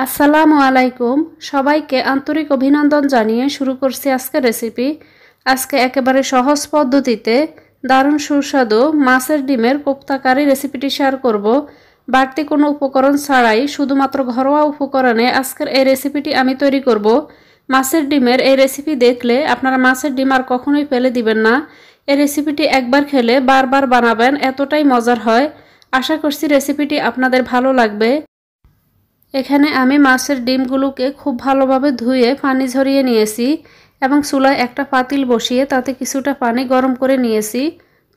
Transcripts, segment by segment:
আসসালামু আলাইকুম। সবাইকে আন্তরিক অভিনন্দন জানিয়ে শুরু করছি আজকের রেসিপি। আজকে একেবারে সহজ পদ্ধতিতে দারুণ সুস্বাদু মাছের ডিমের কোপ্তা কারি রেসিপিটি শেয়ার করব। বাড়তি কোনো উপকরণ ছাড়াই শুধুমাত্র ঘরোয়া উপকরণে আজকের এই রেসিপিটি আমি তৈরি করব। মাছের ডিমের এই রেসিপি দেখলে আপনারা মাছের ডিম আর কখনোই ফেলে দিবেন না। এই রেসিপিটি একবার খেলে বারবার বানাবেন, এতটাই মজার হয়। আশা করছি রেসিপিটি আপনাদের ভালো লাগবে। এখানে আমি মাছের ডিমগুলোকে খুব ভালোভাবে ধুয়ে পানি ঝরিয়ে নিয়েছি এবং চুলায় একটা পাতিল বসিয়ে তাতে কিছুটা পানি গরম করে নিয়েছি।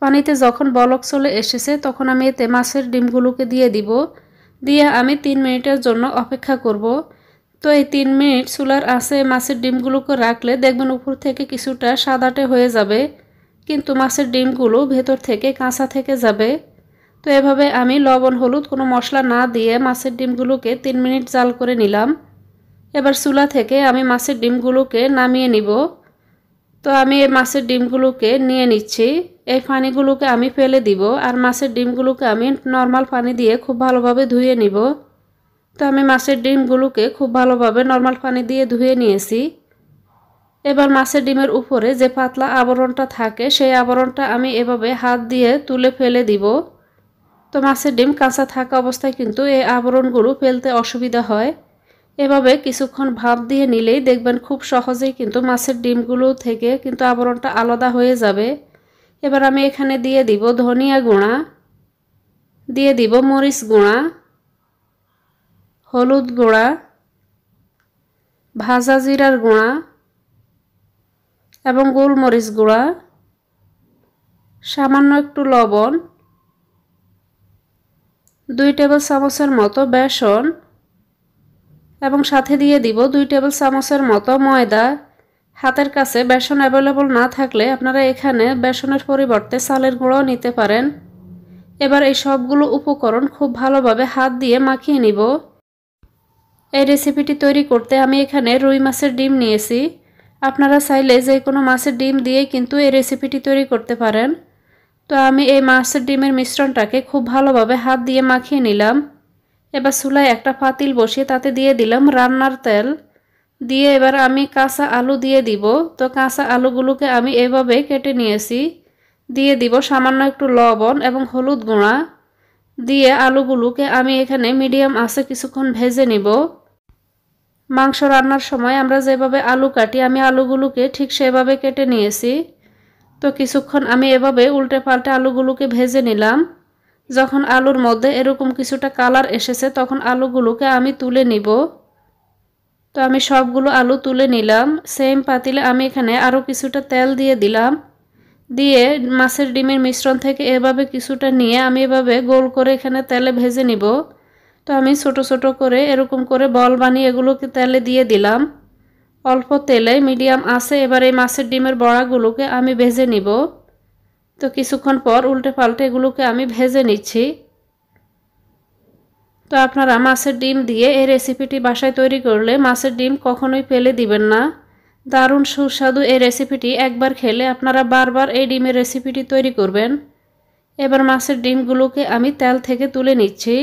পানিতে যখন বলক চলে এসেছে তখন আমি এতে মাছের ডিমগুলোকে দিয়ে দিব। দিয়ে আমি 3 মিনিটের জন্য অপেক্ষা করব। তো এই 3 মিনিট চুলার আঁচে মাছের ডিমগুলোকে রাখলে দেখবেন উপর থেকে কিছুটা সাদাটে হয়ে যাবে, কিন্তু মাছের ডিমগুলো ভেতর থেকে কাঁচা থেকে যাবে। তো এভাবে আমি লবণ হলুদ কোনো মশলা না দিয়ে মাছের ডিমগুলোকে 3 মিনিট জাল করে নিলাম। এবার চুলা থেকে আমি মাছের ডিমগুলোকে নামিয়ে নিব। তো আমি এই মাছের ডিমগুলোকে নিয়ে নিচ্ছি। এই পানিগুলোকে আমি ফেলে দিব আর মাছের ডিমগুলোকে আমি নর্মাল পানি দিয়ে খুব ভালোভাবে ধুয়ে নিব। তো আমি মাছের ডিমগুলোকে খুব ভালোভাবে নর্মাল পানি দিয়ে ধুয়ে নিয়েছি। এবার মাছের ডিমের উপরে যে পাতলা আবরণটা থাকে সেই আবরণটা আমি এভাবে হাত দিয়ে তুলে ফেলে দিব। তো মাছের ডিম কাঁচা থাকা অবস্থায় কিন্তু এই আবরণগুলো ফেলতে অসুবিধা হয়। এভাবে কিছুক্ষণ ভাপ দিয়ে নিলেই দেখবেন খুব সহজেই কিন্তু মাছের ডিমগুলো থেকে কিন্তু আবরণটা আলাদা হয়ে যাবে। এবার আমি এখানে দিয়ে দিব ধনিয়া গুঁড়া, দিয়ে দিব মরিচ গুঁড়া, হলুদ গুঁড়া, ভাজা জিরার গুঁড়া এবং গোলমরিচ গুঁড়া, সামান্য একটু লবণ, 2 টেবিল চামচের মতো বেসন এবং সাথে দিয়ে দিব 2 টেবিল চামচের মতো ময়দা। হাতের কাছে বেসন অ্যাভেলেবল না থাকলে আপনারা এখানে বেসনের পরিবর্তে চালের গুঁড়োও নিতে পারেন। এবার এই সবগুলো উপকরণ খুব ভালোভাবে হাত দিয়ে মাখিয়ে নিব। এই রেসিপিটি তৈরি করতে আমি এখানে রুই মাছের ডিম নিয়েছি। আপনারা চাইলে যে কোনো মাছের ডিম দিয়েই কিন্তু এই রেসিপিটি তৈরি করতে পারেন। তো আমি এই মাছের ডিমের মিশ্রণটাকে খুব ভালোভাবে হাত দিয়ে মাখিয়ে নিলাম। এবার চুলায় একটা পাতিল বসিয়ে তাতে দিয়ে দিলাম রান্নার তেল। দিয়ে এবার আমি কাঁচা আলু দিয়ে দিব। তো কাঁচা আলুগুলোকে আমি এভাবে কেটে নিয়েছি। দিয়ে দিব সামান্য একটু লবণ এবং হলুদ গুঁড়া। দিয়ে আলুগুলোকে আমি এখানে মিডিয়াম আঁচে কিছুক্ষণ ভেজে নিব। মাংস রান্নার সময় আমরা যেভাবে আলু কাটি আমি আলুগুলোকে ঠিক সেভাবে কেটে নিয়েছি। তো কিছুক্ষণ আমি এভাবে উল্টে পাল্টে আলুগুলোকে ভেজে নিলাম। যখন আলুর মধ্যে এরকম কিছুটা কালার এসেছে তখন আলুগুলোকে আমি তুলে নিব। তো আমি সবগুলো আলু তুলে নিলাম। সেম পাতিলে আমি এখানে আরও কিছুটা তেল দিয়ে দিলাম। দিয়ে মাছের ডিমের মিশ্রণ থেকে এভাবে কিছুটা নিয়ে আমি এভাবে গোল করে এখানে তেলে ভেজে নিব। তো আমি ছোট ছোট করে এরকম করে বল বানিয়ে এগুলোকে তেলে দিয়ে দিলাম। অল্প তেলে মিডিয়াম আঁচে এবার এই মাছের ডিমের বড়াগুলোকে আমি ভেজে নিব। তো কিছুক্ষণ পর উল্টে পাল্টে এগুলোকে আমি ভেজে নিচ্ছি। তো আপনারা মাছের ডিম দিয়ে এই রেসিপিটি বাসায় তৈরি করলে মাছের ডিম কখনোই ফেলে দিবেন না। দারুণ সুস্বাদু এই রেসিপিটি একবার খেলে আপনারা বারবার এই ডিমের রেসিপিটি তৈরি করবেন। এবার মাছের ডিমগুলোকে আমি তেল থেকে তুলে নিচ্ছি।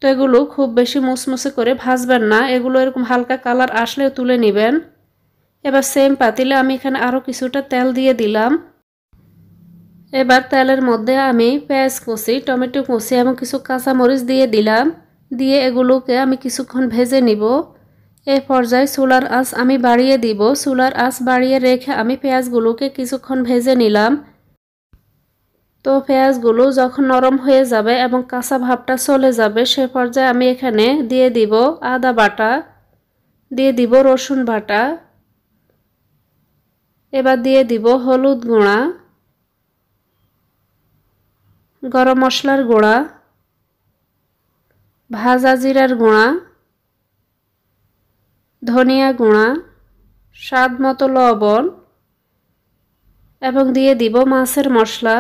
তো এগুলো খুব বেশি মুসমুসে করে ভাজবেন না, এগুলো এরকম হালকা কালার আসলে তুলে নেবেন। এবার সেম পাতিলে আমি এখানে আরও কিছুটা তেল দিয়ে দিলাম। এবার তেলের মধ্যে আমি পেঁয়াজ কুচি, টমেটো কুচি এবং কিছু কাঁচামরিচ দিয়ে দিলাম। দিয়ে এগুলোকে আমি কিছুক্ষণ ভেজে নিব। এই পর্যায়ে চুলার আঁচ আমি বাড়িয়ে দিব। চুলার আঁচ বাড়িয়ে রেখে আমি পেঁয়াজগুলোকে কিছুক্ষণ ভেজে নিলাম। তো পেঁয়াজগুলো যখন নরম হয়ে যাবে এবং কাঁচা ভাবটা চলে যাবে সে পর্যায়ে আমি এখানে দিয়ে দিব আদা বাটা, দিয়ে দিব রসুন বাটা, এবার দিয়ে দিব হলুদ গুঁড়া, গরম মশলার গুঁড়া, ভাজা জিরার গুঁড়া, ধনিয়া গুঁড়া, স্বাদ মতো লবণ এবং দিয়ে দিব মাছের মশলা।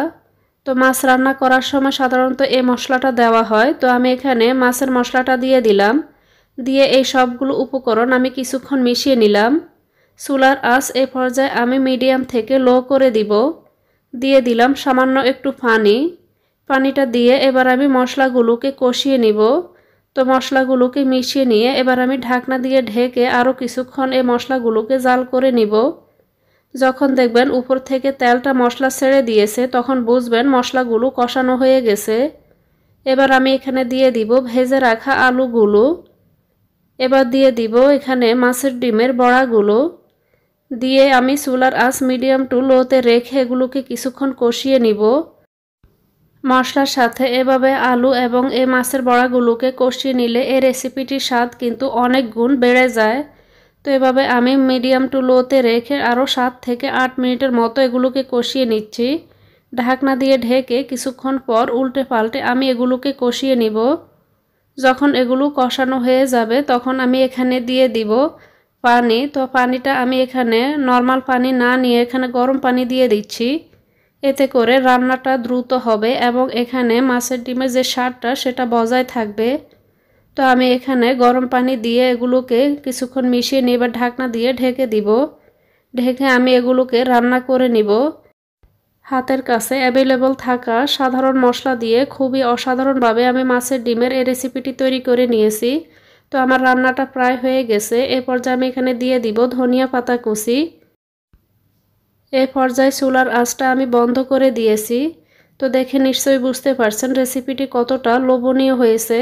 তো মাছ রান্না করার সময় সাধারণত এই মশলাটা দেওয়া হয়, তো আমি এখানে মাছের মশলাটা দিয়ে দিলাম। দিয়ে এই সবগুলো উপকরণ আমি কিছুক্ষণ মিশিয়ে নিলাম। চুলার আঁচ এই পর্যায়ে আমি মিডিয়াম থেকে লো করে দিব। দিয়ে দিলাম সামান্য একটু পানিটা দিয়ে এবার আমি মশলাগুলোকে কষিয়ে নিব। তো তো মশলাগুলোকে মিশিয়ে নিয়ে এবার আমি ঢাকনা দিয়ে ঢেকে আরও কিছুক্ষণ এই মশলাগুলোকে জাল করে নিব। যখন দেখবেন উপর থেকে তেলটা মশলা ছেড়ে দিয়েছে তখন বুঝবেন মশলাগুলো কষানো হয়ে গেছে। এবার আমি এখানে দিয়ে দিব ভেজে রাখা আলুগুলো। এবার দিয়ে দিব এখানে মাছের ডিমের বড়াগুলো দিয়ে আমি চুলার আঁচ মিডিয়াম টু লোতে রেখে এগুলোকে কিছুক্ষণ কষিয়ে নিব। মশলার সাথে এভাবে আলু এবং এই মাছের বড়াগুলোকে কষিয়ে নিলে এই রেসিপিটির স্বাদ কিন্তু অনেক গুণ বেড়ে যায়। তো এভাবে আমি মিডিয়াম টু লোতে রেখে আরও 7 থেকে 8 মিনিটের মতো এগুলোকে কষিয়ে নিচ্ছি। ঢাকনা দিয়ে ঢেকে কিছুক্ষণ পর উল্টে পাল্টে আমি এগুলোকে কষিয়ে নিব। যখন এগুলো কষানো হয়ে যাবে তখন আমি এখানে দিয়ে দিব পানি। তো পানিটা আমি এখানে নর্মাল পানি না নিয়ে এখানে গরম পানি দিয়ে দিচ্ছি। এতে করে রান্নাটা দ্রুত হবে এবং এখানে মাছের ডিমের যে স্বাদটা সেটা বজায় থাকবে। তো আমি এখানে গরম পানি দিয়ে এগুলোকে কিছুক্ষণ মিশিয়ে নিয়ে এবার ঢাকনা দিয়ে ঢেকে দিব। ঢেকে আমি এগুলোকে রান্না করে নিব। হাতের কাছে অ্যাভেলেবল থাকা সাধারণ মশলা দিয়ে খুবই অসাধারণভাবে আমি মাছের ডিমের এই রেসিপিটি তৈরি করে নিয়েছি। তো আমার রান্নাটা প্রায় হয়ে গেছে। এই পর্যায়ে আমি এখানে দিয়ে দিব ধনিয়া পাতা কুচি। এই পর্যায়ে চুলার আঁচটা আমি বন্ধ করে দিয়েছি। তো দেখে নিশ্চয়ই বুঝতে পারছেন রেসিপিটি কতটা লোভনীয় হয়েছে।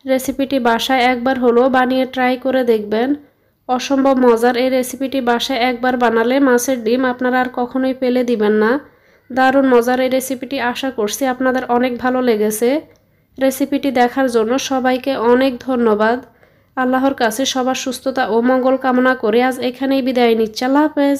রেসিপিটি বাসায় একবার হলেও বানিয়ে ট্রাই করে দেখবেন। অসম্ভব মজার এই রেসিপিটি বাসায় একবার বানালে মাছের ডিম আপনারা আর কখনোই ফেলে দিবেন না। দারুণ মজার এই রেসিপিটি আশা করছি আপনাদের অনেক ভালো লেগেছে। রেসিপিটি দেখার জন্য সবাইকে অনেক ধন্যবাদ। আল্লাহর কাছে সবার সুস্থতা ও মঙ্গল কামনা করে আজ এখানেই বিদায় নিচ্ছি। আল্লাহ হাফেজ।